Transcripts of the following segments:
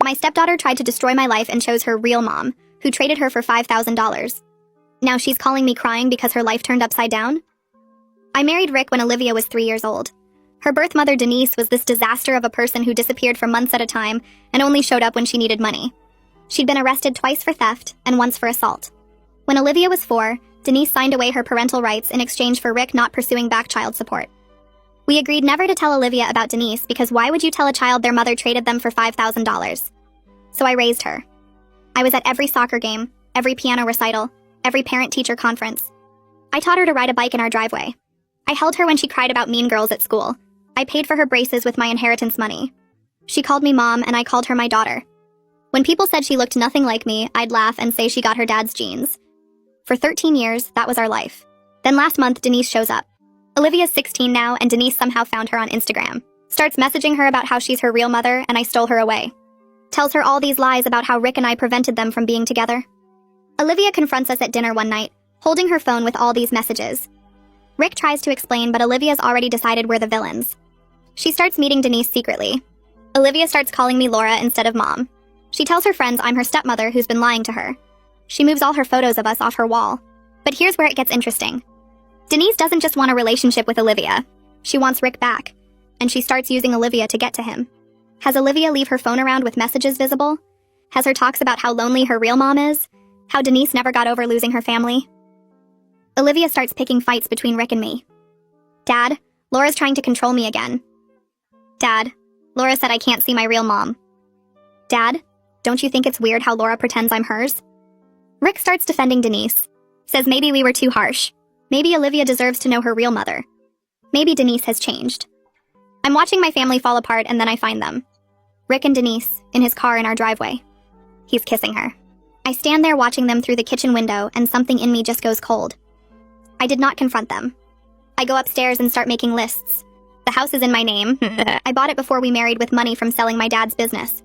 My stepdaughter tried to destroy my life and chose her real mom, who traded her for $5,000. Now she's calling me crying because her life turned upside down? I married Rick when Olivia was 3 years old. Her birth mother, Denise, was this disaster of a person who disappeared for months at a time and only showed up when she needed money. She'd been arrested twice for theft and once for assault. When Olivia was 4, Denise signed away her parental rights in exchange for Rick not pursuing back child support. We agreed never to tell Olivia about Denise because why would you tell a child their mother traded them for $5,000? So I raised her. I was at every soccer game, every piano recital, every parent-teacher conference. I taught her to ride a bike in our driveway. I held her when she cried about mean girls at school. I paid for her braces with my inheritance money. She called me mom and I called her my daughter. When people said she looked nothing like me, I'd laugh and say she got her dad's genes. For 13 years, that was our life. Then last month, Denise shows up. Olivia's 16 now, and Denise somehow found her on Instagram. Starts messaging her about how she's her real mother and I stole her away. Tells her all these lies about how Rick and I prevented them from being together. Olivia confronts us at dinner one night, holding her phone with all these messages. Rick tries to explain, but Olivia's already decided we're the villains. She starts meeting Denise secretly. Olivia starts calling me Laura instead of mom. She tells her friends I'm her stepmother who's been lying to her. She moves all her photos of us off her wall. But here's where it gets interesting. Denise doesn't just want a relationship with Olivia. She wants Rick back, and she starts using Olivia to get to him. Has Olivia leave her phone around with messages visible? Has her talks about how lonely her real mom is? How Denise never got over losing her family? Olivia starts picking fights between Rick and me. Dad, Laura's trying to control me again. Dad, Laura said I can't see my real mom. Dad, don't you think it's weird how Laura pretends I'm hers? Rick starts defending Denise. Says maybe we were too harsh. Maybe Olivia deserves to know her real mother. Maybe Denise has changed. I'm watching my family fall apart and then I find them. Rick and Denise, in his car in our driveway. He's kissing her. I stand there watching them through the kitchen window and something in me just goes cold. I did not confront them. I go upstairs and start making lists. The house is in my name. I bought it before we married with money from selling my dad's business.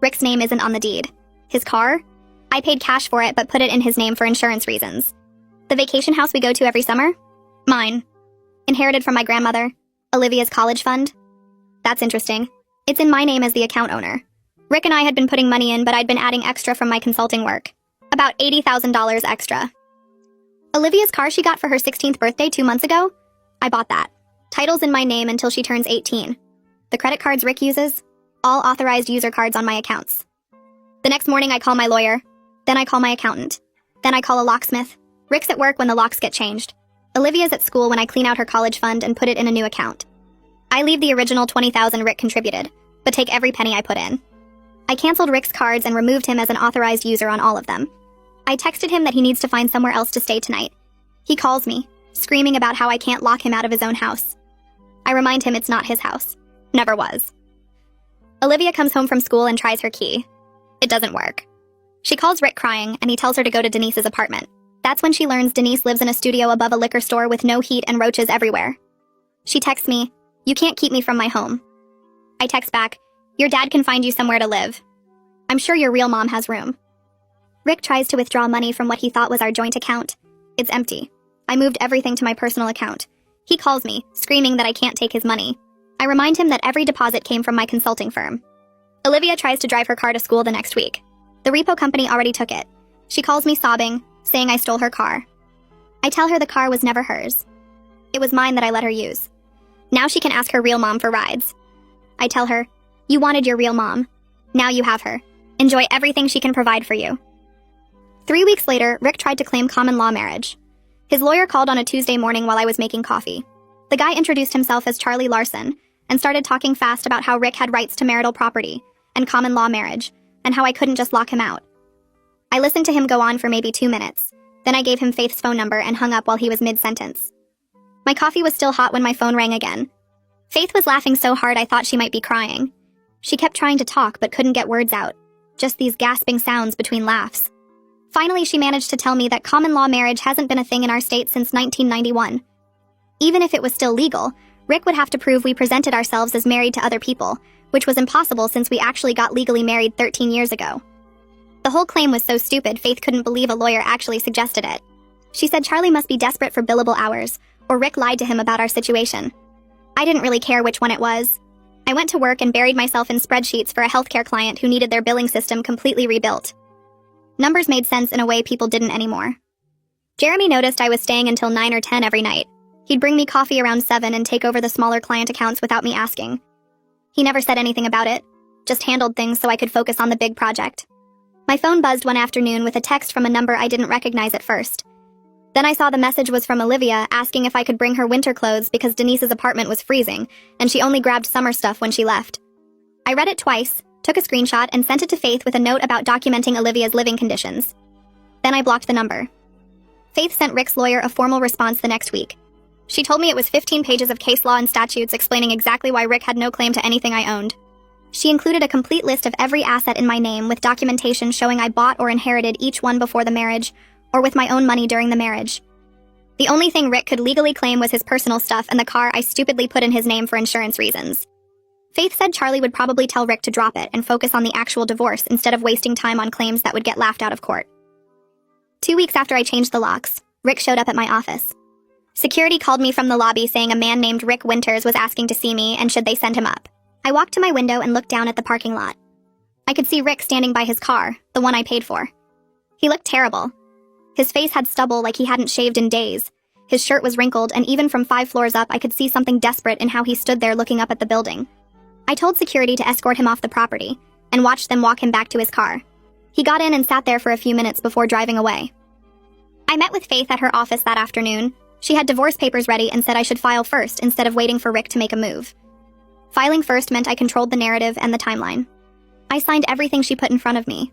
Rick's name isn't on the deed. His car? I paid cash for it but put it in his name for insurance reasons. The vacation house we go to every summer? Mine. Inherited from my grandmother. Olivia's college fund? That's interesting. It's in my name as the account owner. Rick and I had been putting money in, but I'd been adding extra from my consulting work. About $80,000 extra. Olivia's car she got for her 16th birthday 2 months ago? I bought that. Title's in my name until she turns 18. The credit cards Rick uses? All authorized user cards on my accounts. The next morning I call my lawyer. Then I call my accountant. Then I call a locksmith. Rick's at work when the locks get changed. Olivia's at school when I clean out her college fund and put it in a new account. I leave the original $20,000 Rick contributed, but take every penny I put in. I canceled Rick's cards and removed him as an authorized user on all of them. I texted him that he needs to find somewhere else to stay tonight. He calls me, screaming about how I can't lock him out of his own house. I remind him it's not his house. Never was. Olivia comes home from school and tries her key. It doesn't work. She calls Rick crying, and he tells her to go to Denise's apartment. That's when she learns Denise lives in a studio above a liquor store with no heat and roaches everywhere. She texts me, "You can't keep me from my home." I text back, "Your dad can find you somewhere to live. I'm sure your real mom has room." Rick tries to withdraw money from what he thought was our joint account. It's empty. I moved everything to my personal account. He calls me, screaming that I can't take his money. I remind him that every deposit came from my consulting firm. Olivia tries to drive her car to school the next week. The repo company already took it. She calls me sobbing, saying I stole her car. I tell her the car was never hers. It was mine that I let her use. Now she can ask her real mom for rides. I tell her, "You wanted your real mom. Now you have her. Enjoy everything she can provide for you." 3 weeks later, Rick tried to claim common law marriage. His lawyer called on a Tuesday morning while I was making coffee. The guy introduced himself as Charlie Larson and started talking fast about how Rick had rights to marital property and common law marriage, and how I couldn't just lock him out. I listened to him go on for maybe 2 minutes. Then I gave him Faith's phone number and hung up while he was mid-sentence. My coffee was still hot when my phone rang again. Faith was laughing so hard I thought she might be crying. She kept trying to talk but couldn't get words out. Just these gasping sounds between laughs. Finally, she managed to tell me that common law marriage hasn't been a thing in our state since 1991. Even if it was still legal, Rick would have to prove we presented ourselves as married to other people, which was impossible since we actually got legally married 13 years ago. The whole claim was so stupid, Faith couldn't believe a lawyer actually suggested it. She said Charlie must be desperate for billable hours, or Rick lied to him about our situation. I didn't really care which one it was. I went to work and buried myself in spreadsheets for a healthcare client who needed their billing system completely rebuilt. Numbers made sense in a way people didn't anymore. Jeremy noticed I was staying until 9 or 10 every night. He'd bring me coffee around 7 and take over the smaller client accounts without me asking. He never said anything about it, just handled things so I could focus on the big project. My phone buzzed one afternoon with a text from a number I didn't recognize at first. Then I saw the message was from Olivia asking if I could bring her winter clothes because Denise's apartment was freezing, and she only grabbed summer stuff when she left. I read it twice, took a screenshot, and sent it to Faith with a note about documenting Olivia's living conditions. Then I blocked the number. Faith sent Rick's lawyer a formal response the next week. She told me it was 15 pages of case law and statutes explaining exactly why Rick had no claim to anything I owned. She included a complete list of every asset in my name with documentation showing I bought or inherited each one before the marriage, or with my own money during the marriage. The only thing Rick could legally claim was his personal stuff and the car I stupidly put in his name for insurance reasons. Faith said Charlie would probably tell Rick to drop it and focus on the actual divorce instead of wasting time on claims that would get laughed out of court. 2 weeks after I changed the locks, Rick showed up at my office. Security called me from the lobby saying a man named Rick Winters was asking to see me and should they send him up. I walked to my window and looked down at the parking lot. I could see Rick standing by his car, the one I paid for. He looked terrible. His face had stubble like he hadn't shaved in days. His shirt was wrinkled, and even from 5 floors up, I could see something desperate in how he stood there looking up at the building. I told security to escort him off the property, and watched them walk him back to his car. He got in and sat there for a few minutes before driving away. I met with Faith at her office that afternoon. She had divorce papers ready and said I should file first instead of waiting for Rick to make a move. Filing first meant I controlled the narrative and the timeline. I signed everything she put in front of me.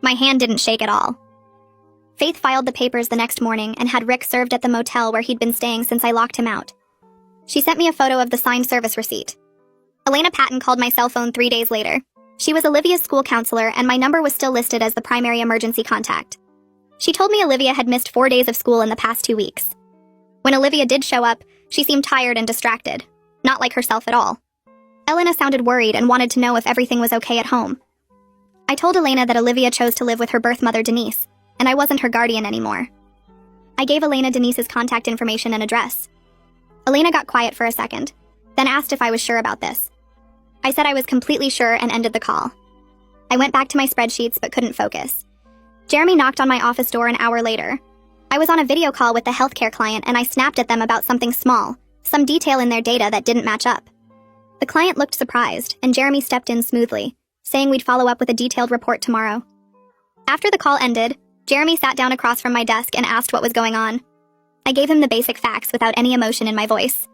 My hand didn't shake at all. Faith filed the papers the next morning and had Rick served at the motel where he'd been staying since I locked him out. She sent me a photo of the signed service receipt. Elena Patton called my cell phone 3 days later. She was Olivia's school counselor, and my number was still listed as the primary emergency contact. She told me Olivia had missed 4 days of school in the past 2 weeks. When Olivia did show up, she seemed tired and distracted, not like herself at all. Elena sounded worried and wanted to know if everything was okay at home. I told Elena that Olivia chose to live with her birth mother, Denise, and I wasn't her guardian anymore. I gave Elena Denise's contact information and address. Elena got quiet for a second, then asked if I was sure about this. I said I was completely sure and ended the call. I went back to my spreadsheets but couldn't focus. Jeremy knocked on my office door an hour later. I was on a video call with the healthcare client and I snapped at them about something small, some detail in their data that didn't match up. The client looked surprised, and Jeremy stepped in smoothly, saying we'd follow up with a detailed report tomorrow. After the call ended, Jeremy sat down across from my desk and asked what was going on. I gave him the basic facts without any emotion in my voice.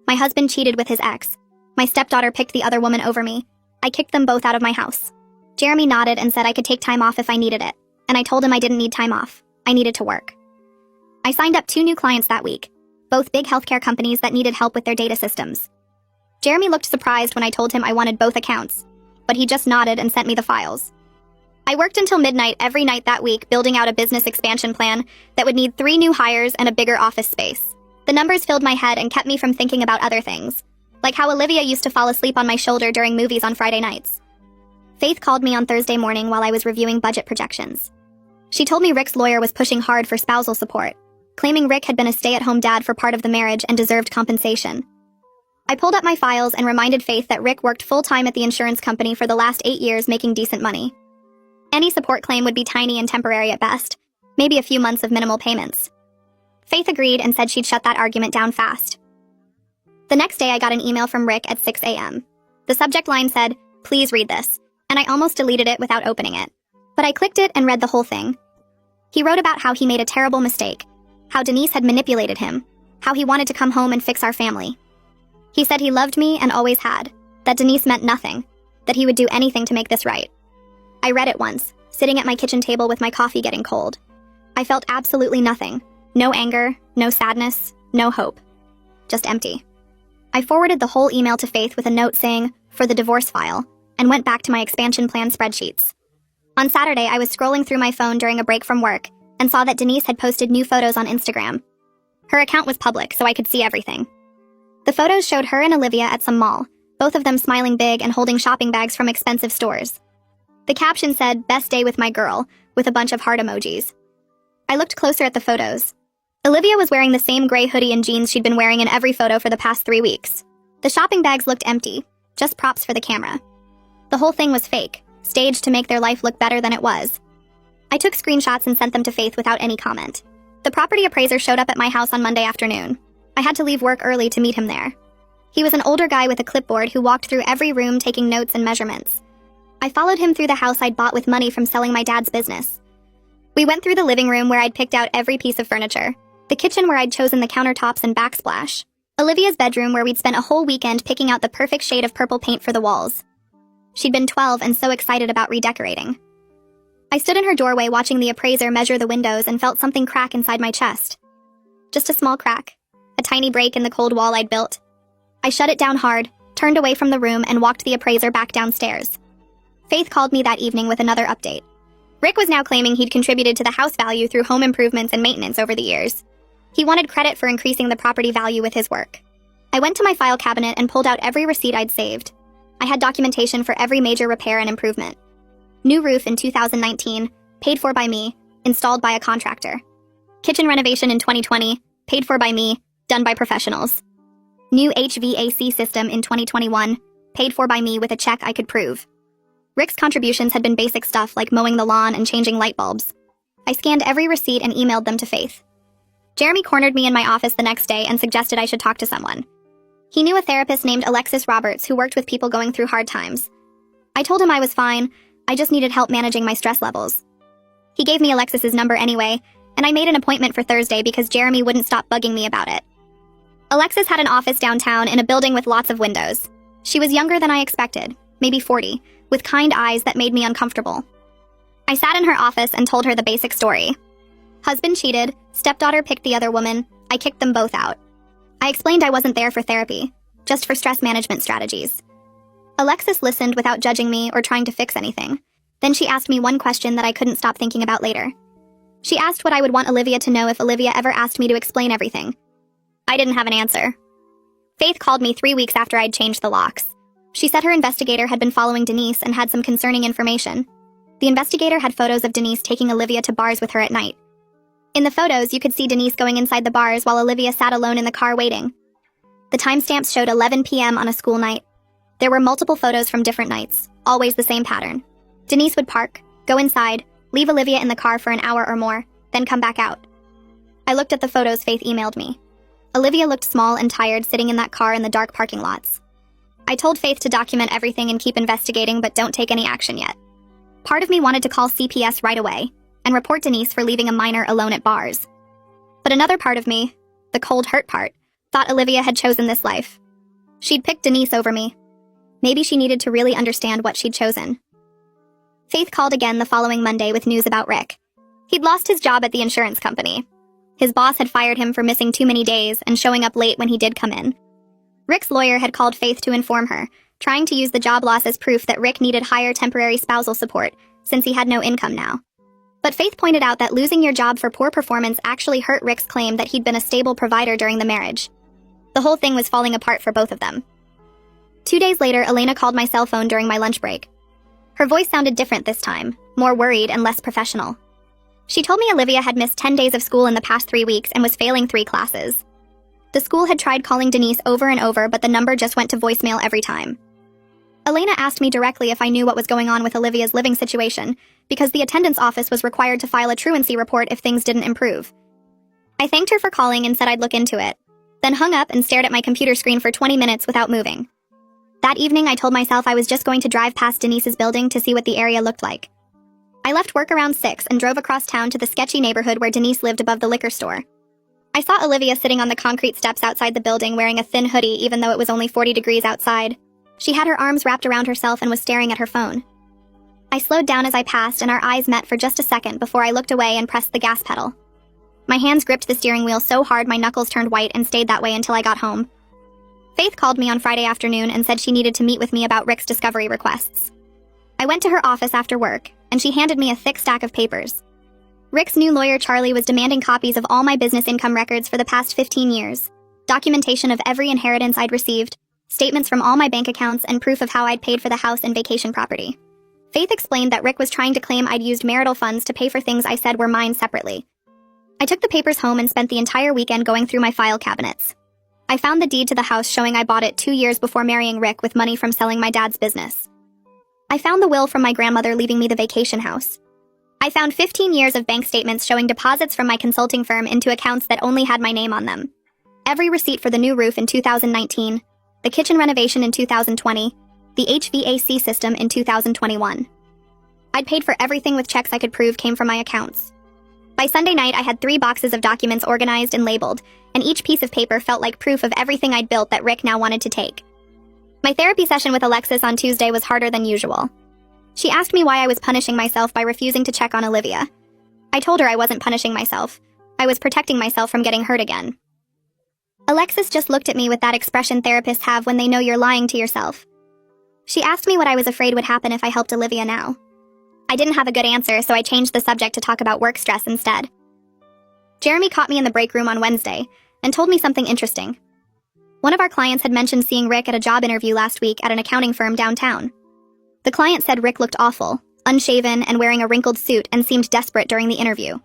My husband cheated with his ex. My stepdaughter picked the other woman over me. I kicked them both out of my house. Jeremy nodded and said I could take time off if I needed it, and I told him I didn't need time off. I needed to work. I signed up 2 new clients that week, both big healthcare companies that needed help with their data systems. Jeremy looked surprised when I told him I wanted both accounts, but he just nodded and sent me the files. I worked until midnight every night that week building out a business expansion plan that would need 3 new hires and a bigger office space. The numbers filled my head and kept me from thinking about other things, like how Olivia used to fall asleep on my shoulder during movies on Friday nights. Faith called me on Thursday morning while I was reviewing budget projections. She told me Rick's lawyer was pushing hard for spousal support, claiming Rick had been a stay-at-home dad for part of the marriage and deserved compensation. I pulled up my files and reminded Faith that Rick worked full-time at the insurance company for the last 8 years making decent money. Any support claim would be tiny and temporary at best, maybe a few months of minimal payments. Faith agreed and said she'd shut that argument down fast. The next day I got an email from Rick at 6 a.m. The subject line said, "Please read this," and I almost deleted it without opening it. But I clicked it and read the whole thing. He wrote about how he made a terrible mistake, how Denise had manipulated him, how he wanted to come home and fix our family. He said he loved me and always had, that Denise meant nothing, that he would do anything to make this right. I read it once, sitting at my kitchen table with my coffee getting cold. I felt absolutely nothing. No anger, no sadness, no hope. Just empty. I forwarded the whole email to Faith with a note saying, "For the divorce file," and went back to my expansion plan spreadsheets. On Saturday, I was scrolling through my phone during a break from work and saw that Denise had posted new photos on Instagram. Her account was public, so I could see everything. The photos showed her and Olivia at some mall, both of them smiling big and holding shopping bags from expensive stores. The caption said, "Best day with my girl," with a bunch of heart emojis. I looked closer at the photos. Olivia was wearing the same gray hoodie and jeans she'd been wearing in every photo for the past 3 weeks. The shopping bags looked empty. Just props for the camera. The whole thing was fake, staged to make their life look better than it was. I took screenshots and sent them to Faith without any comment. The property appraiser showed up at my house on Monday afternoon. I had to leave work early to meet him there. He was an older guy with a clipboard who walked through every room taking notes and measurements. I followed him through the house I'd bought with money from selling my dad's business. We went through the living room where I'd picked out every piece of furniture, the kitchen where I'd chosen the countertops and backsplash, Olivia's bedroom where we'd spent a whole weekend picking out the perfect shade of purple paint for the walls. She'd been 12 and so excited about redecorating. I stood in her doorway watching the appraiser measure the windows and felt something crack inside my chest. Just a small crack, a tiny break in the cold wall I'd built. I shut it down hard, turned away from the room, and walked the appraiser back downstairs. Faith called me that evening with another update. Rick was now claiming he'd contributed to the house value through home improvements and maintenance over the years. He wanted credit for increasing the property value with his work. I went to my file cabinet and pulled out every receipt I'd saved. I had documentation for every major repair and improvement. New roof in 2019, paid for by me, installed by a contractor. Kitchen renovation in 2020, paid for by me, done by professionals. New HVAC system in 2021, paid for by me with a check I could prove. Rick's contributions had been basic stuff like mowing the lawn and changing light bulbs. I scanned every receipt and emailed them to Faith. Jeremy cornered me in my office the next day and suggested I should talk to someone. He knew a therapist named Alexis Roberts who worked with people going through hard times. I told him I was fine, I just needed help managing my stress levels. He gave me Alexis's number anyway, and I made an appointment for Thursday because Jeremy wouldn't stop bugging me about it. Alexis had an office downtown in a building with lots of windows. She was younger than I expected, maybe 40, with kind eyes that made me uncomfortable. I sat in her office and told her the basic story. Husband cheated, stepdaughter picked the other woman, I kicked them both out. I explained I wasn't there for therapy, just for stress management strategies. Alexis listened without judging me or trying to fix anything. Then she asked me one question that I couldn't stop thinking about later. She asked what I would want Olivia to know if Olivia ever asked me to explain everything. I didn't have an answer. Faith called me 3 weeks after I'd changed the locks. She said her investigator had been following Denise and had some concerning information. The investigator had photos of Denise taking Olivia to bars with her at night. In the photos, you could see Denise going inside the bars while Olivia sat alone in the car waiting. The timestamps showed 11 p.m. on a school night. There were multiple photos from different nights, always the same pattern. Denise would park, go inside, leave Olivia in the car for an hour or more, then come back out. I looked at the photos Faith emailed me. Olivia looked small and tired sitting in that car in the dark parking lots. I told Faith to document everything and keep investigating, but don't take any action yet. Part of me wanted to call CPS right away and report Denise for leaving a minor alone at bars. But another part of me, the cold hurt part, thought Olivia had chosen this life. She'd picked Denise over me. Maybe she needed to really understand what she'd chosen. Faith called again the following Monday with news about Rick. He'd lost his job at the insurance company. His boss had fired him for missing too many days and showing up late when he did come in. Rick's lawyer had called Faith to inform her, trying to use the job loss as proof that Rick needed higher temporary spousal support since he had no income now. But Faith pointed out that losing your job for poor performance actually hurt Rick's claim that he'd been a stable provider during the marriage. The whole thing was falling apart for both of them. 2 days later, Elena called my cell phone during my lunch break. Her voice sounded different this time, more worried and less professional. She told me Olivia had missed 10 days of school in the past 3 weeks and was failing 3 classes. The school had tried calling Denise over and over, but the number just went to voicemail every time. Elena asked me directly if I knew what was going on with Olivia's living situation, because the attendance office was required to file a truancy report if things didn't improve. I thanked her for calling and said I'd look into it, then hung up and stared at my computer screen for 20 minutes without moving. That evening, I told myself I was just going to drive past Denise's building to see what the area looked like. I left work around 6 and drove across town to the sketchy neighborhood where Denise lived above the liquor store. I saw Olivia sitting on the concrete steps outside the building wearing a thin hoodie even though it was only 40 degrees outside. She had her arms wrapped around herself and was staring at her phone. I slowed down as I passed and our eyes met for just a second before I looked away and pressed the gas pedal. My hands gripped the steering wheel so hard my knuckles turned white and stayed that way until I got home. Faith called me on Friday afternoon and said she needed to meet with me about Rick's discovery requests. I went to her office after work, and she handed me a thick stack of papers. Rick's new lawyer Charlie was demanding copies of all my business income records for the past 15 years, documentation of every inheritance I'd received, statements from all my bank accounts, and proof of how I'd paid for the house and vacation property. Faith explained that Rick was trying to claim I'd used marital funds to pay for things I said were mine separately. I took the papers home and spent the entire weekend going through my file cabinets. I found the deed to the house showing I bought it 2 years before marrying Rick with money from selling my dad's business. I found the will from my grandmother leaving me the vacation house. I found 15 years of bank statements showing deposits from my consulting firm into accounts that only had my name on them. Every receipt for the new roof in 2019, the kitchen renovation in 2020, the HVAC system in 2021. I'd paid for everything with checks I could prove came from my accounts. By Sunday night, I had 3 boxes of documents organized and labeled, and each piece of paper felt like proof of everything I'd built that Rick now wanted to take. My therapy session with Alexis on Tuesday was harder than usual. She asked me why I was punishing myself by refusing to check on Olivia. I told her I wasn't punishing myself. I was protecting myself from getting hurt again. Alexis just looked at me with that expression therapists have when they know you're lying to yourself. She asked me what I was afraid would happen if I helped Olivia now. I didn't have a good answer, so I changed the subject to talk about work stress instead. Jeremy caught me in the break room on Wednesday and told me something interesting. One of our clients had mentioned seeing Rick at a job interview last week at an accounting firm downtown. The client said Rick looked awful, unshaven and wearing a wrinkled suit and seemed desperate during the interview.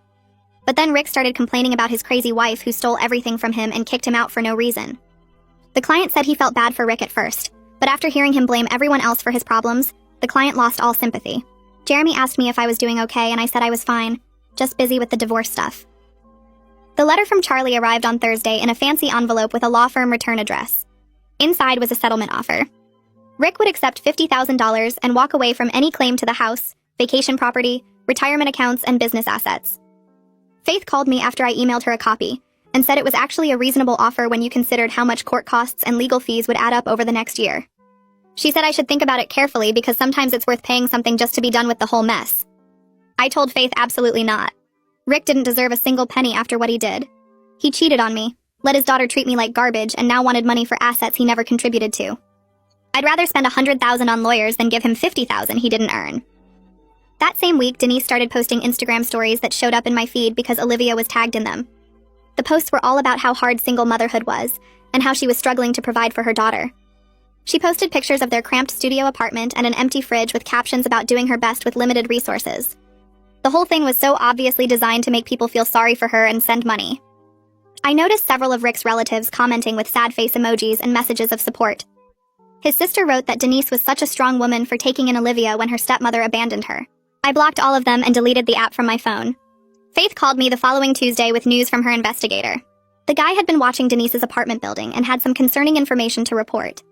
But then Rick started complaining about his crazy wife who stole everything from him and kicked him out for no reason. The client said he felt bad for Rick at first, but after hearing him blame everyone else for his problems, the client lost all sympathy. Jeremy asked me if I was doing okay and I said I was fine, just busy with the divorce stuff. The letter from Charlie arrived on Thursday in a fancy envelope with a law firm return address. Inside was a settlement offer. Rick would accept $50,000 and walk away from any claim to the house, vacation property, retirement accounts, and business assets. Faith called me after I emailed her a copy and said it was actually a reasonable offer when you considered how much court costs and legal fees would add up over the next year. She said I should think about it carefully because sometimes it's worth paying something just to be done with the whole mess. I told Faith absolutely not. Rick didn't deserve a single penny after what he did. He cheated on me, let his daughter treat me like garbage, and now wanted money for assets he never contributed to. I'd rather spend $100,000 on lawyers than give him $50,000 he didn't earn. That same week, Denise started posting Instagram stories that showed up in my feed because Olivia was tagged in them. The posts were all about how hard single motherhood was and how she was struggling to provide for her daughter. She posted pictures of their cramped studio apartment and an empty fridge with captions about doing her best with limited resources. The whole thing was so obviously designed to make people feel sorry for her and send money. I noticed several of Rick's relatives commenting with sad face emojis and messages of support. His sister wrote that Denise was such a strong woman for taking in Olivia when her stepmother abandoned her. I blocked all of them and deleted the app from my phone. Faith called me the following Tuesday with news from her investigator. The guy had been watching Denise's apartment building and had some concerning information to report.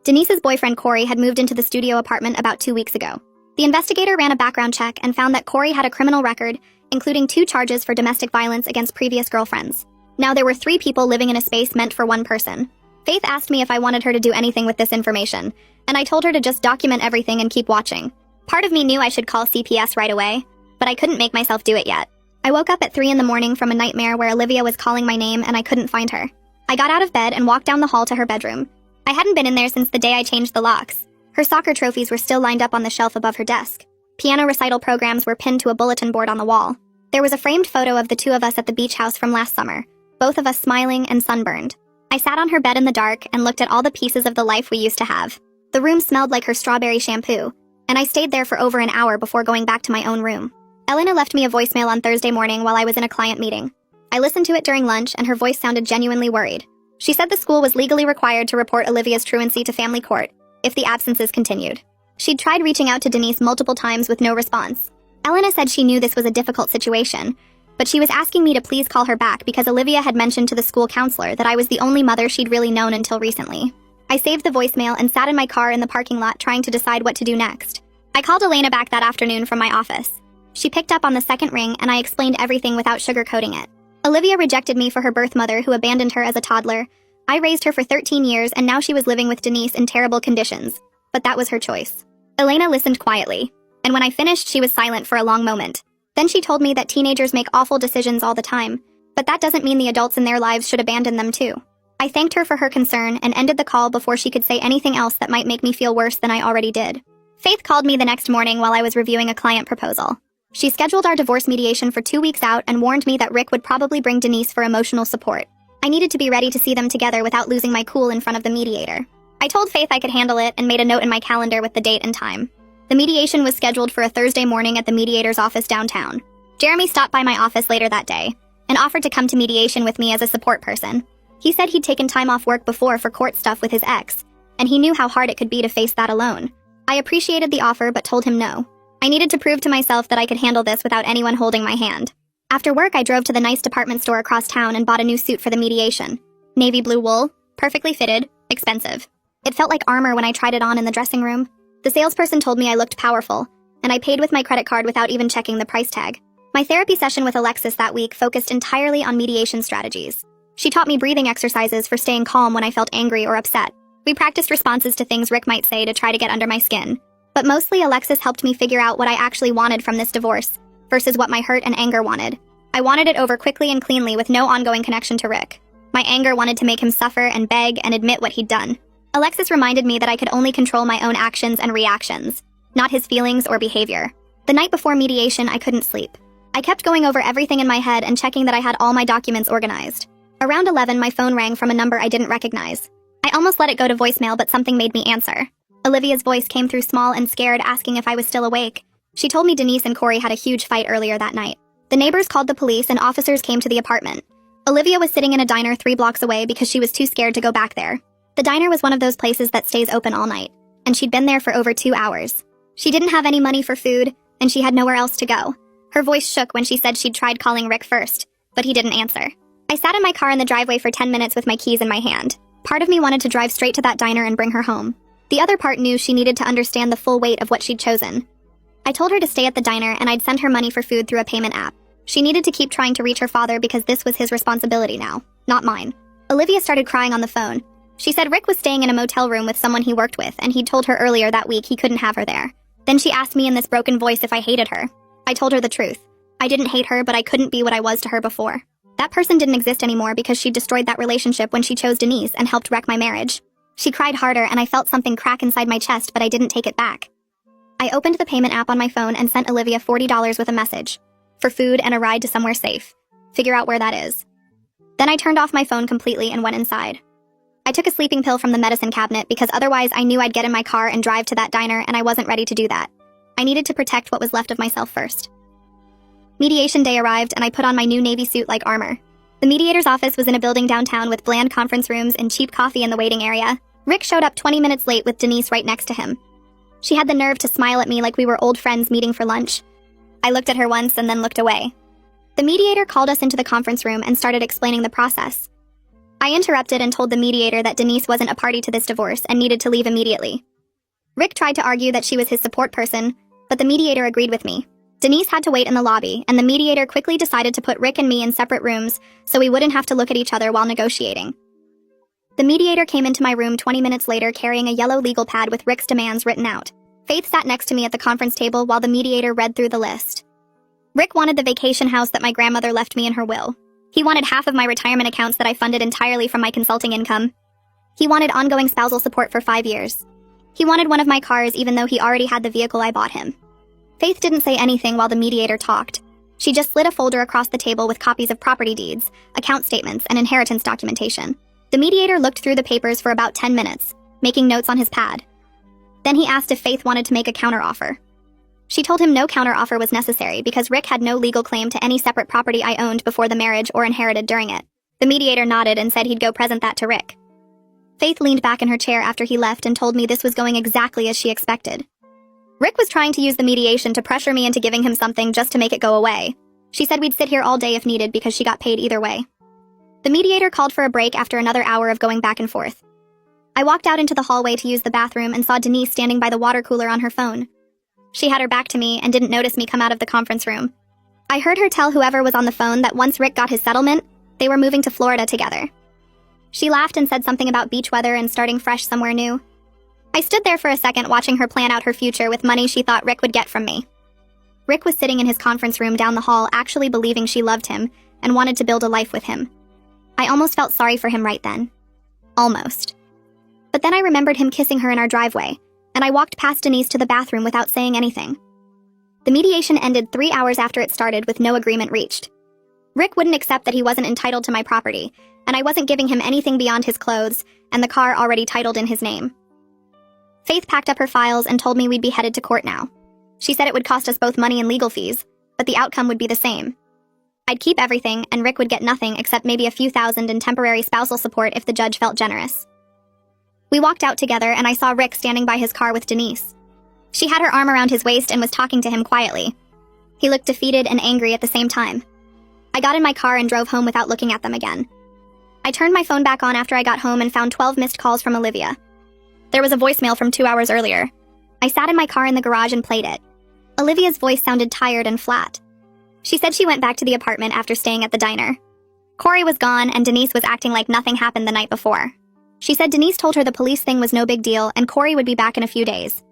Denise's boyfriend Corey had moved into the studio apartment about 2 weeks ago. The investigator ran a background check and found that Corey had a criminal record, including 2 charges for domestic violence against previous girlfriends. Now there were 3 people living in a space meant for 1 person. Faith asked me if I wanted her to do anything with this information, and I told her to just document everything and keep watching. Part of me knew I should call CPS right away, but I couldn't make myself do it yet. I woke up at 3 in the morning from a nightmare where Olivia was calling my name and I couldn't find her. I got out of bed and walked down the hall to her bedroom. I hadn't been in there since the day I changed the locks. Her soccer trophies were still lined up on the shelf above her desk. Piano recital programs were pinned to a bulletin board on the wall. There was a framed photo of the 2 of us at the beach house from last summer, both of us smiling and sunburned. I sat on her bed in the dark and looked at all the pieces of the life we used to have. The room smelled like her strawberry shampoo, and I stayed there for over an hour before going back to my own room. Elena left me a voicemail on Thursday morning while I was in a client meeting. I listened to it during lunch and her voice sounded genuinely worried. She said the school was legally required to report Olivia's truancy to family court if the absences continued. She'd tried reaching out to Denise multiple times with no response. Elena said she knew this was a difficult situation, but she was asking me to please call her back because Olivia had mentioned to the school counselor that I was the only mother she'd really known until recently. I saved the voicemail and sat in my car in the parking lot trying to decide what to do next. I called Elena back that afternoon from my office. She picked up on the second ring and I explained everything without sugarcoating it. Olivia rejected me for her birth mother who abandoned her as a toddler. I raised her for 13 years and now she was living with Denise in terrible conditions. But that was her choice. Elena listened quietly, and when I finished she was silent for a long moment. Then she told me that teenagers make awful decisions all the time, but that doesn't mean the adults in their lives should abandon them too. I thanked her for her concern and ended the call before she could say anything else that might make me feel worse than I already did. Faith called me the next morning while I was reviewing a client proposal. She scheduled our divorce mediation for 2 weeks out and warned me that Rick would probably bring Denise for emotional support. I needed to be ready to see them together without losing my cool in front of the mediator. I told Faith I could handle it and made a note in my calendar with the date and time. The mediation was scheduled for a Thursday morning at the mediator's office downtown. Jeremy stopped by my office later that day and offered to come to mediation with me as a support person. He said he'd taken time off work before for court stuff with his ex, and he knew how hard it could be to face that alone. I appreciated the offer but told him no. I needed to prove to myself that I could handle this without anyone holding my hand. After work, I drove to the nice department store across town and bought a new suit for the mediation. Navy blue wool, perfectly fitted, expensive. It felt like armor when I tried it on in the dressing room. The salesperson told me I looked powerful, and I paid with my credit card without even checking the price tag. My therapy session with Alexis that week focused entirely on mediation strategies. She taught me breathing exercises for staying calm when I felt angry or upset. We practiced responses to things Rick might say to try to get under my skin. But mostly, Alexis helped me figure out what I actually wanted from this divorce, versus what my hurt and anger wanted. I wanted it over quickly and cleanly with no ongoing connection to Rick. My anger wanted to make him suffer and beg and admit what he'd done. Alexis reminded me that I could only control my own actions and reactions, not his feelings or behavior. The night before mediation, I couldn't sleep. I kept going over everything in my head and checking that I had all my documents organized. Around 11, my phone rang from a number I didn't recognize. I almost let it go to voicemail, but something made me answer. Olivia's voice came through small and scared, asking if I was still awake. She told me Denise and Corey had a huge fight earlier that night. The neighbors called the police and officers came to the apartment. Olivia was sitting in a diner 3 blocks away because she was too scared to go back there. The diner was one of those places that stays open all night, and she'd been there for over 2 hours. She didn't have any money for food, and she had nowhere else to go. Her voice shook when she said she'd tried calling Rick first, but he didn't answer. I sat in my car in the driveway for 10 minutes with my keys in my hand. Part of me wanted to drive straight to that diner and bring her home. The other part knew she needed to understand the full weight of what she'd chosen. I told her to stay at the diner and I'd send her money for food through a payment app. She needed to keep trying to reach her father because this was his responsibility now, not mine. Olivia started crying on the phone. She said Rick was staying in a motel room with someone he worked with, and he'd told her earlier that week he couldn't have her there. Then she asked me in this broken voice if I hated her. I told her the truth. I didn't hate her, but I couldn't be what I was to her before. That person didn't exist anymore because she destroyed that relationship when she chose Denise and helped wreck my marriage. She cried harder and I felt something crack inside my chest, but I didn't take it back. I opened the payment app on my phone and sent Olivia $40 with a message. For food and a ride to somewhere safe. Figure out where that is. Then I turned off my phone completely and went inside. I took a sleeping pill from the medicine cabinet because otherwise I knew I'd get in my car and drive to that diner, and I wasn't ready to do that. I needed to protect what was left of myself first. Mediation day arrived and I put on my new Navy suit like armor. The mediator's office was in a building downtown with bland conference rooms and cheap coffee in the waiting area. Rick showed up 20 minutes late with Denise right next to him. She had the nerve to smile at me like we were old friends meeting for lunch. I looked at her once and then looked away. The mediator called us into the conference room and started explaining the process. I interrupted and told the mediator that Denise wasn't a party to this divorce and needed to leave immediately. Rick tried to argue that she was his support person, but the mediator agreed with me. Denise had to wait in the lobby, and the mediator quickly decided to put Rick and me in separate rooms so we wouldn't have to look at each other while negotiating. The mediator came into my room 20 minutes later carrying a yellow legal pad with Rick's demands written out. Faith sat next to me at the conference table while the mediator read through the list. Rick wanted the vacation house that my grandmother left me in her will. He wanted half of my retirement accounts that I funded entirely from my consulting income. He wanted ongoing spousal support for 5 years. He wanted one of my cars even though he already had the vehicle I bought him. Faith didn't say anything while the mediator talked. She just slid a folder across the table with copies of property deeds, account statements, and inheritance documentation. The mediator looked through the papers for about 10 minutes, making notes on his pad. Then he asked if Faith wanted to make a counteroffer. She told him no counteroffer was necessary because Rick had no legal claim to any separate property I owned before the marriage or inherited during it. The mediator nodded and said he'd go present that to Rick. Faith leaned back in her chair after he left and told me this was going exactly as she expected. Rick was trying to use the mediation to pressure me into giving him something just to make it go away. She said we'd sit here all day if needed because she got paid either way. The mediator called for a break after another hour of going back and forth. I walked out into the hallway to use the bathroom and saw Denise standing by the water cooler on her phone. She had her back to me and didn't notice me come out of the conference room. I heard her tell whoever was on the phone that once Rick got his settlement, they were moving to Florida together. She laughed and said something about beach weather and starting fresh somewhere new. I stood there for a second watching her plan out her future with money she thought Rick would get from me. Rick was sitting in his conference room down the hall actually believing she loved him and wanted to build a life with him. I almost felt sorry for him right then. Almost. But then I remembered him kissing her in our driveway, and I walked past Denise to the bathroom without saying anything. The mediation ended 3 hours after it started with no agreement reached. Rick wouldn't accept that he wasn't entitled to my property, and I wasn't giving him anything beyond his clothes and the car already titled in his name. Faith packed up her files and told me we'd be headed to court now. She said it would cost us both money and legal fees, but the outcome would be the same. I'd keep everything, and Rick would get nothing except maybe a few thousand in temporary spousal support if the judge felt generous. We walked out together, and I saw Rick standing by his car with Denise. She had her arm around his waist and was talking to him quietly. He looked defeated and angry at the same time. I got in my car and drove home without looking at them again. I turned my phone back on after I got home and found 12 missed calls from Olivia. There was a voicemail from 2 hours earlier. I sat in my car in the garage and played it. Olivia's voice sounded tired and flat. She said she went back to the apartment after staying at the diner. Corey was gone, and Denise was acting like nothing happened the night before. She said Denise told her the police thing was no big deal and Corey would be back in a few days.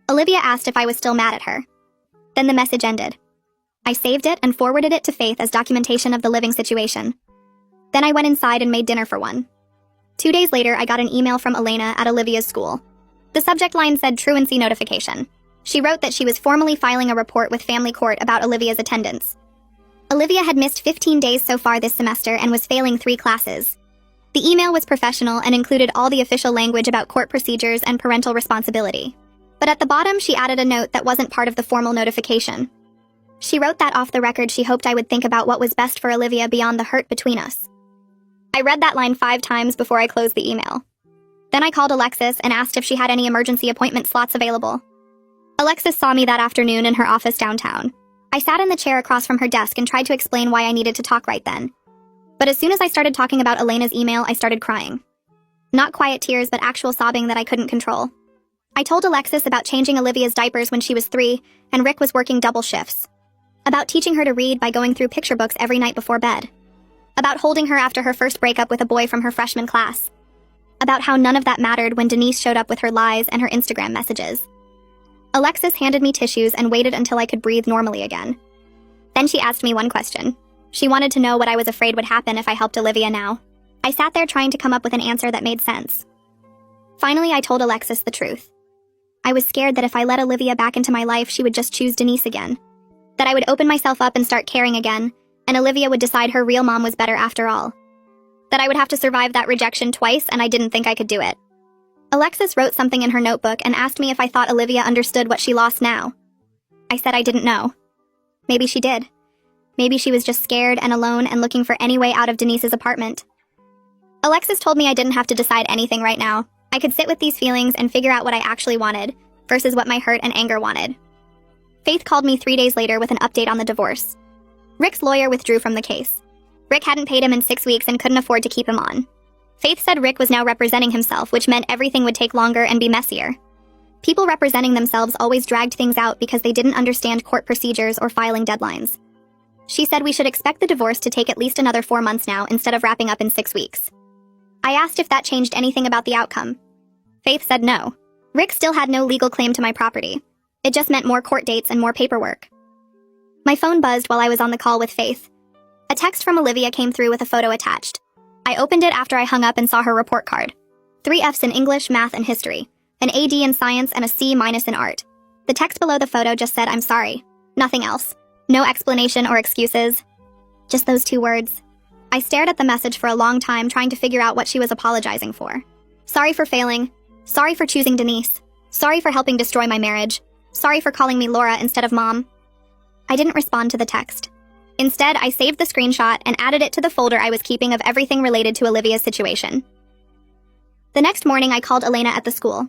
Olivia asked if I was still mad at her. Then the message ended. I saved it and forwarded it to Faith as documentation of the living situation. Then I went inside and made dinner for one. 2 days later, I got an email from Elena at Olivia's school. The subject line said truancy notification. She wrote that she was formally filing a report with family court about Olivia's attendance. Olivia had missed 15 days so far this semester and was failing 3 classes. The email was professional and included all the official language about court procedures and parental responsibility. But at the bottom, she added a note that wasn't part of the formal notification. She wrote that off the record she hoped I would think about what was best for Olivia beyond the hurt between us. I read that line 5 times before I closed the email. Then I called Alexis and asked if she had any emergency appointment slots available. Alexis saw me that afternoon in her office downtown. I sat in the chair across from her desk and tried to explain why I needed to talk right then. But as soon as I started talking about Elena's email, I started crying. Not quiet tears, but actual sobbing that I couldn't control. I told Alexis about changing Olivia's diapers when she was 3, and Rick was working double shifts. About teaching her to read by going through picture books every night before bed. About holding her after her first breakup with a boy from her freshman class. About how none of that mattered when Denise showed up with her lies and her Instagram messages. Alexis handed me tissues and waited until I could breathe normally again. Then she asked me one question. She wanted to know what I was afraid would happen if I helped Olivia now. I sat there trying to come up with an answer that made sense. Finally, I told Alexis the truth. I was scared that if I let Olivia back into my life, she would just choose Denise again. That I would open myself up and start caring again, and Olivia would decide her real mom was better after all. That I would have to survive that rejection twice, and I didn't think I could do it. Alexis wrote something in her notebook and asked me if I thought Olivia understood what she lost now. I said I didn't know. Maybe she did. Maybe she was just scared and alone and looking for any way out of Denise's apartment. Alexis told me I didn't have to decide anything right now. I could sit with these feelings and figure out what I actually wanted, versus what my hurt and anger wanted. Faith called me 3 days later with an update on the divorce. Rick's lawyer withdrew from the case. Rick hadn't paid him in 6 weeks and couldn't afford to keep him on. Faith said Rick was now representing himself, which meant everything would take longer and be messier. People representing themselves always dragged things out because they didn't understand court procedures or filing deadlines. She said we should expect the divorce to take at least another 4 months now instead of wrapping up in 6 weeks. I asked if that changed anything about the outcome. Faith said no. Rick still had no legal claim to my property. It just meant more court dates and more paperwork. My phone buzzed while I was on the call with Faith. A text from Olivia came through with a photo attached. I opened it after I hung up and saw her report card. 3 Fs in English, math, and history. An AD in science and a C- in art. The text below the photo just said, "I'm sorry." Nothing else. No explanation or excuses. Just those 2 words. I stared at the message for a long time trying to figure out what she was apologizing for. Sorry for failing. Sorry for choosing Denise. Sorry for helping destroy my marriage. Sorry for calling me Laura instead of Mom. I didn't respond to the text. Instead, I saved the screenshot and added it to the folder I was keeping of everything related to Olivia's situation. The next morning, I called Elena at the school.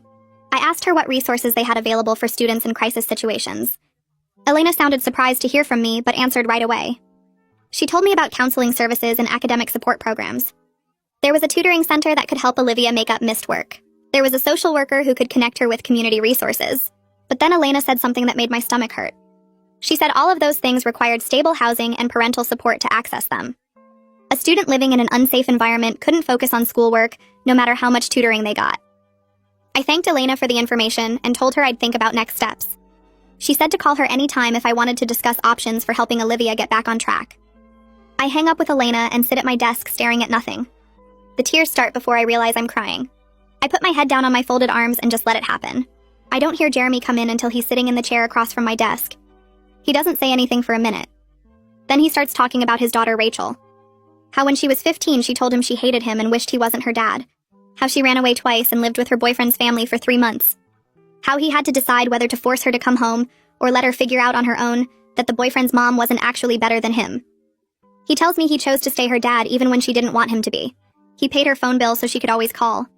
I asked her what resources they had available for students in crisis situations. Elena sounded surprised to hear from me, but answered right away. She told me about counseling services and academic support programs. There was a tutoring center that could help Olivia make up missed work. There was a social worker who could connect her with community resources. But then Elena said something that made my stomach hurt. She said all of those things required stable housing and parental support to access them. A student living in an unsafe environment couldn't focus on schoolwork, no matter how much tutoring they got. I thanked Elena for the information and told her I'd think about next steps. She said to call her anytime if I wanted to discuss options for helping Olivia get back on track. I hang up with Elena and sit at my desk staring at nothing. The tears start before I realize I'm crying. I put my head down on my folded arms and just let it happen. I don't hear Jeremy come in until he's sitting in the chair across from my desk. He doesn't say anything for a minute. Then he starts talking about his daughter Rachel. How when she was 15 she told him she hated him and wished he wasn't her dad. How she ran away twice and lived with her boyfriend's family for 3 months. How he had to decide whether to force her to come home or let her figure out on her own that the boyfriend's mom wasn't actually better than him. He tells me he chose to stay her dad even when she didn't want him to be. He paid her phone bill so she could always call.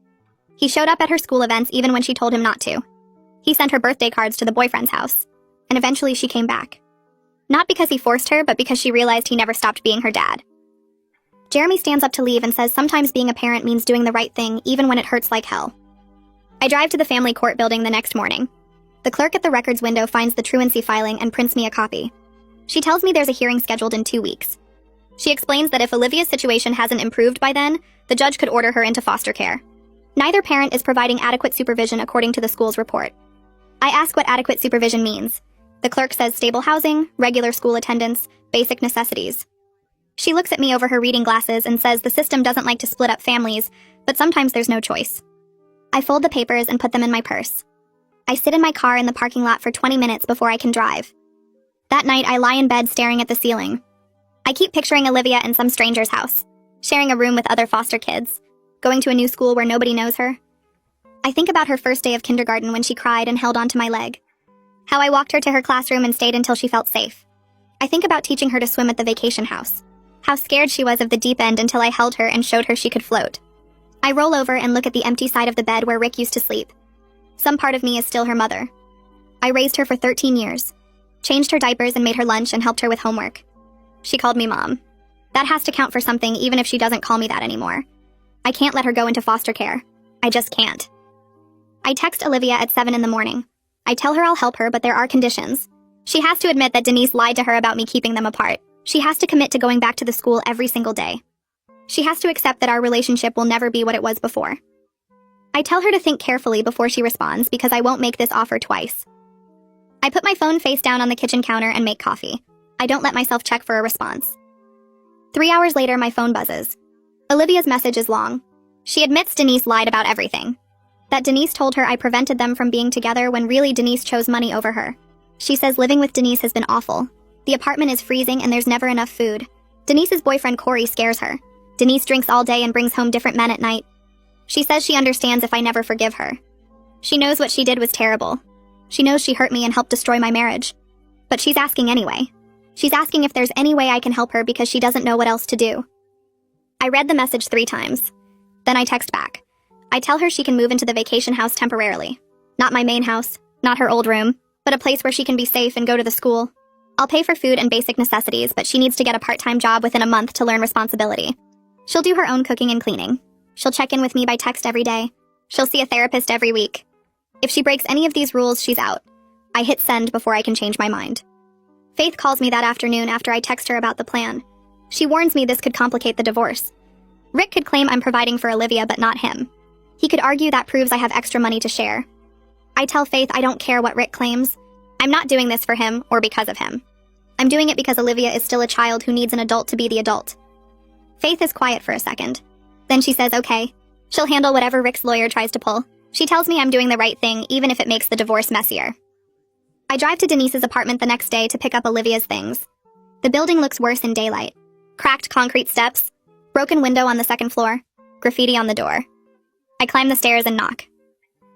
He showed up at her school events even when she told him not to. He sent her birthday cards to the boyfriend's house. And eventually she came back. Not because he forced her, but because she realized he never stopped being her dad. Jeremy stands up to leave and says sometimes being a parent means doing the right thing even when it hurts like hell. I drive to the family court building the next morning. The clerk at the records window finds the truancy filing and prints me a copy. She tells me there's a hearing scheduled in 2 weeks. She explains that if Olivia's situation hasn't improved by then, the judge could order her into foster care. Neither parent is providing adequate supervision according to the school's report. I ask what adequate supervision means. The clerk says stable housing, regular school attendance, basic necessities. She looks at me over her reading glasses and says the system doesn't like to split up families, but sometimes there's no choice. I fold the papers and put them in my purse. I sit in my car in the parking lot for 20 minutes before I can drive. That night, I lie in bed staring at the ceiling. I keep picturing Olivia in some stranger's house, sharing a room with other foster kids, going to a new school where nobody knows her. I think about her first day of kindergarten when she cried and held onto my leg. How I walked her to her classroom and stayed until she felt safe. I think about teaching her to swim at the vacation house. How scared she was of the deep end until I held her and showed her she could float. I roll over and look at the empty side of the bed where Rick used to sleep. Some part of me is still her mother. I raised her for 13 years, changed her diapers and made her lunch and helped her with homework. She called me mom. That has to count for something even if she doesn't call me that anymore. I can't let her go into foster care. I just can't. I text Olivia at 7 in the morning. I tell her I'll help her, but there are conditions. She has to admit that Denise lied to her about me keeping them apart. She has to commit to going back to the school every single day. She has to accept that our relationship will never be what it was before. I tell her to think carefully before she responds because I won't make this offer twice. I put my phone face down on the kitchen counter and make coffee. I don't let myself check for a response. 3 hours later, my phone buzzes. Olivia's message is long. She admits Denise lied about everything. That Denise told her I prevented them from being together when really Denise chose money over her. She says living with Denise has been awful. The apartment is freezing and there's never enough food. Denise's boyfriend Corey scares her. Denise drinks all day and brings home different men at night. She says she understands if I never forgive her. She knows what she did was terrible. She knows she hurt me and helped destroy my marriage. But she's asking anyway. She's asking if there's any way I can help her because she doesn't know what else to do. I read the message 3 times. Then I text back. I tell her she can move into the vacation house temporarily. Not my main house, not her old room, but a place where she can be safe and go to the school. I'll pay for food and basic necessities, but she needs to get a part-time job within a month to learn responsibility. She'll do her own cooking and cleaning. She'll check in with me by text every day. She'll see a therapist every week. If she breaks any of these rules, she's out. I hit send before I can change my mind. Faith calls me that afternoon after I text her about the plan. She warns me this could complicate the divorce. Rick could claim I'm providing for Olivia, but not him. He could argue that proves I have extra money to share. I tell Faith I don't care what Rick claims. I'm not doing this for him or because of him. I'm doing it because Olivia is still a child who needs an adult to be the adult. Faith is quiet for a second. Then she says, okay. She'll handle whatever Rick's lawyer tries to pull. She tells me I'm doing the right thing, even if it makes the divorce messier. I drive to Denise's apartment the next day to pick up Olivia's things. The building looks worse in daylight. Cracked concrete steps, broken window on the second floor, graffiti on the door. I climb the stairs and knock.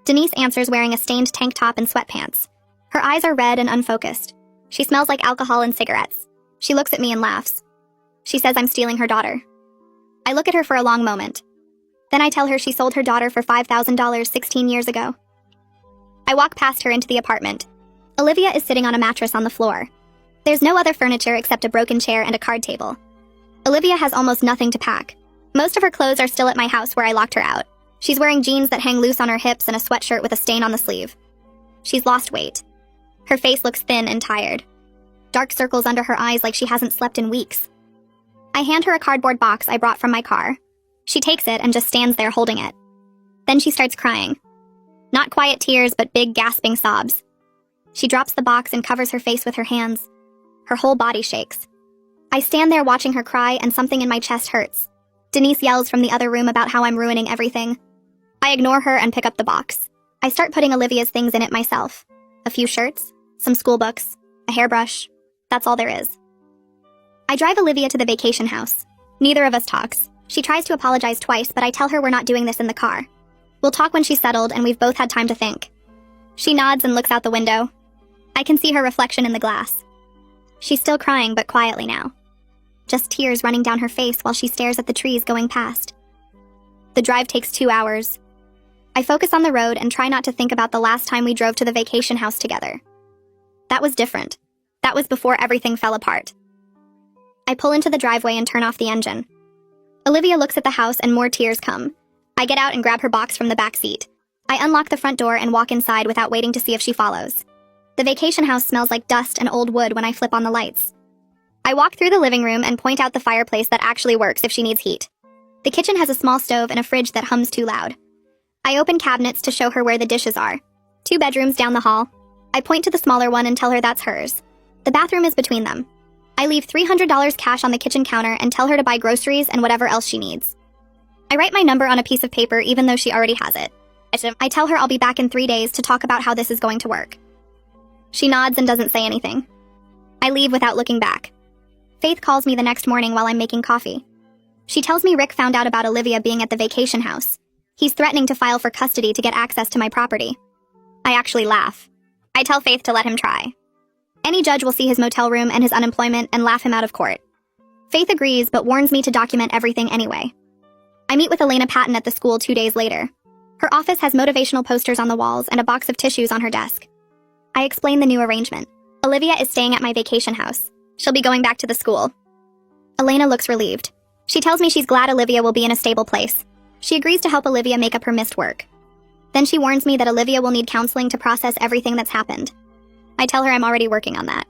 Denise answers wearing a stained tank top and sweatpants. Her eyes are red and unfocused. She smells like alcohol and cigarettes. She looks at me and laughs. She says I'm stealing her daughter. I look at her for a long moment. Then I tell her she sold her daughter for $5,000 16 years ago. I walk past her into the apartment. Olivia is sitting on a mattress on the floor. There's no other furniture except a broken chair and a card table. Olivia has almost nothing to pack. Most of her clothes are still at my house where I locked her out. She's wearing jeans that hang loose on her hips and a sweatshirt with a stain on the sleeve. She's lost weight. Her face looks thin and tired. Dark circles under her eyes like she hasn't slept in weeks. I hand her a cardboard box I brought from my car. She takes it and just stands there holding it. Then she starts crying. Not quiet tears, but big gasping sobs. She drops the box and covers her face with her hands. Her whole body shakes. I stand there watching her cry and something in my chest hurts. Denise yells from the other room about how I'm ruining everything. I ignore her and pick up the box. I start putting Olivia's things in it myself. A few shirts, some school books, a hairbrush. That's all there is. I drive Olivia to the vacation house. Neither of us talks. She tries to apologize twice, but I tell her we're not doing this in the car. We'll talk when she's settled and we've both had time to think. She nods and looks out the window. I can see her reflection in the glass. She's still crying, but quietly now. just tears running down her face while she stares at the trees going past. The drive takes 2 hours. I focus on the road and try not to think about the last time we drove to the vacation house together. That was different. That was before everything fell apart. I pull into the driveway and turn off the engine. Olivia looks at the house and more tears come. I get out and grab her box from the back seat. I unlock the front door and walk inside without waiting to see if she follows. The vacation house smells like dust and old wood when I flip on the lights. I walk through the living room and point out the fireplace that actually works if she needs heat. The kitchen has a small stove and a fridge that hums too loud. I open cabinets to show her where the dishes are. 2 bedrooms down the hall. I point to the smaller one and tell her that's hers. The bathroom is between them. I leave $300 cash on the kitchen counter and tell her to buy groceries and whatever else she needs. I write my number on a piece of paper even though she already has it. I tell her I'll be back in 3 days to talk about how this is going to work. She nods and doesn't say anything. I leave without looking back. Faith calls me the next morning while I'm making coffee. She tells me Rick found out about Olivia being at the vacation house. He's threatening to file for custody to get access to my property. I actually laugh. I tell Faith to let him try. Any judge will see his motel room and his unemployment and laugh him out of court. Faith agrees but warns me to document everything anyway. I meet with Elena Patton at the school 2 days later. Her office has motivational posters on the walls and a box of tissues on her desk. I explain the new arrangement. Olivia is staying at my vacation house. She'll be going back to the school. Elena looks relieved. She tells me she's glad Olivia will be in a stable place. She agrees to help Olivia make up her missed work. Then she warns me that Olivia will need counseling to process everything that's happened. I tell her I'm already working on that.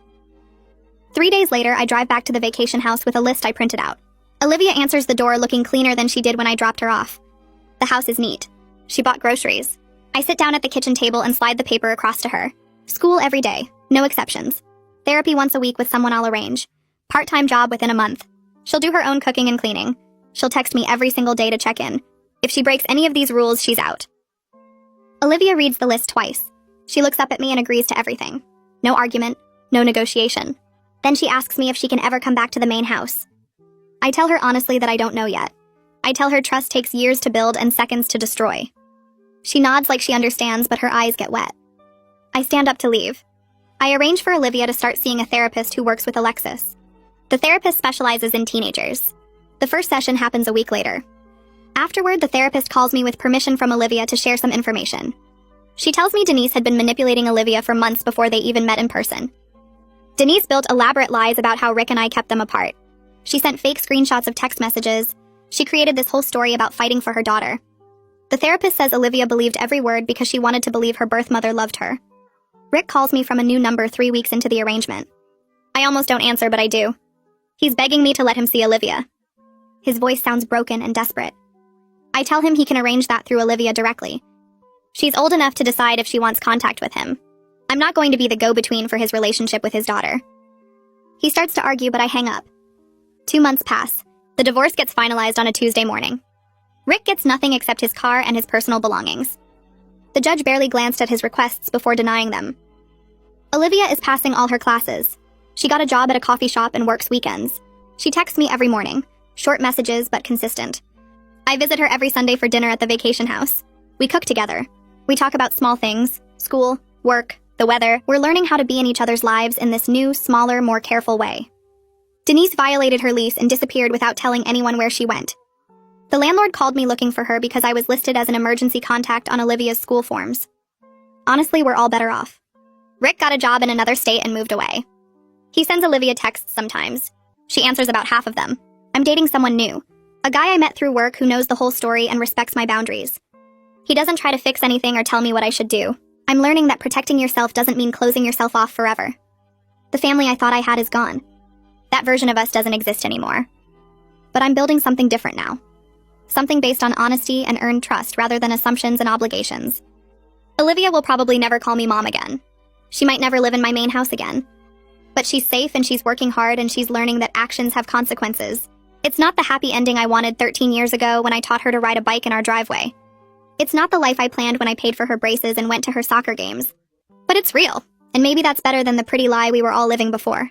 3 days later, I drive back to the vacation house with a list I printed out. Olivia answers the door looking cleaner than she did when I dropped her off. The house is neat. She bought groceries. I sit down at the kitchen table and slide the paper across to her. School every day, no exceptions. Therapy once a week with someone I'll arrange. Part-time job within a month. She'll do her own cooking and cleaning. She'll text me every single day to check in. If she breaks any of these rules, she's out. Olivia reads the list twice. She looks up at me and agrees to everything. No argument, no negotiation. Then she asks me if she can ever come back to the main house. I tell her honestly that I don't know yet. I tell her trust takes years to build and seconds to destroy. She nods like she understands, but her eyes get wet. I stand up to leave. I arrange for Olivia to start seeing a therapist who works with Alexis. The therapist specializes in teenagers. The first session happens a week later. Afterward, the therapist calls me with permission from Olivia to share some information. She tells me Denise had been manipulating Olivia for months before they even met in person. Denise built elaborate lies about how Rick and I kept them apart. She sent fake screenshots of text messages. She created this whole story about fighting for her daughter. The therapist says Olivia believed every word because she wanted to believe her birth mother loved her. Rick calls me from a new number 3 weeks into the arrangement. I almost don't answer, but I do. He's begging me to let him see Olivia. His voice sounds broken and desperate. I tell him he can arrange that through Olivia directly. She's old enough to decide if she wants contact with him. I'm not going to be the go-between for his relationship with his daughter. He starts to argue, but I hang up. 2 months pass. The divorce gets finalized on a Tuesday morning. Rick gets nothing except his car and his personal belongings. The judge barely glanced at his requests before denying them. Olivia is passing all her classes. She got a job at a coffee shop and works weekends. She texts me every morning. Short messages, but consistent. I visit her every Sunday for dinner at the vacation house. We cook together. We talk about small things, school, work, the weather. We're learning how to be in each other's lives in this new, smaller, more careful way. Denise violated her lease and disappeared without telling anyone where she went. The landlord called me looking for her because I was listed as an emergency contact on Olivia's school forms. Honestly, we're all better off. Rick got a job in another state and moved away. He sends Olivia texts sometimes. She answers about half of them. I'm dating someone new. A guy I met through work who knows the whole story and respects my boundaries. He doesn't try to fix anything or tell me what I should do. I'm learning that protecting yourself doesn't mean closing yourself off forever. The family I thought I had is gone. That version of us doesn't exist anymore. But I'm building something different now. Something based on honesty and earned trust rather than assumptions and obligations. Olivia will probably never call me mom again. She might never live in my main house again. But she's safe and she's working hard and she's learning that actions have consequences. It's not the happy ending I wanted 13 years ago when I taught her to ride a bike in our driveway. It's not the life I planned when I paid for her braces and went to her soccer games. But it's real, and maybe that's better than the pretty lie we were all living before.